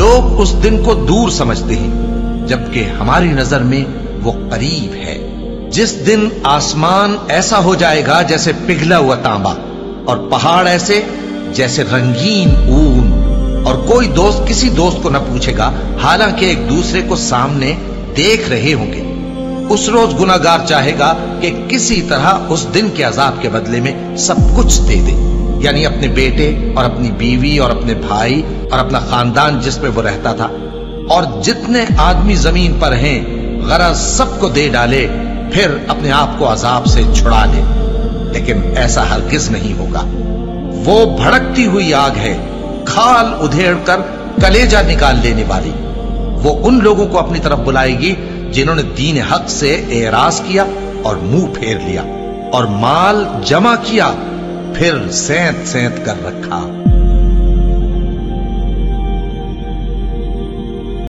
لوگ اس دن کو دور سمجھتے ہیں جبکہ ہماری نظر میں وہ قریب ہے، جس دن آسمان ایسا ہو جائے گا جیسے پگھلا ہوا تانبا، اور پہاڑ ایسے جیسے رنگین اون، اور کوئی دوست کسی دوست کو نہ پوچھے گا حالانکہ ایک دوسرے کو سامنے دیکھ رہے ہوں گے۔ اس روز گناہگار چاہے گا کہ کسی طرح اس دن کے عذاب کے بدلے میں سب کچھ دے دے، یعنی اپنے بیٹے اور اپنی بیوی اور اپنے بھائی اور اپنا خاندان جس میں وہ رہتا تھا، اور جتنے آدمی زمین پر ہیں غرض سب کو دے ڈالے، پھر اپنے آپ کو عذاب سے چھڑا لے۔ لیکن ایسا ہرگز نہیں ہوگا۔ وہ بھڑکتی ہوئی آگ ہے، کھال ادھیڑ کر کلیجہ نکال لینے والی۔ وہ ان لوگوں کو اپنی طرف بلائے گی جنہوں نے دین حق سے اعراض کیا اور منہ پھیر لیا اور مال جمع کیا پھر سینت سینت کر رکھا۔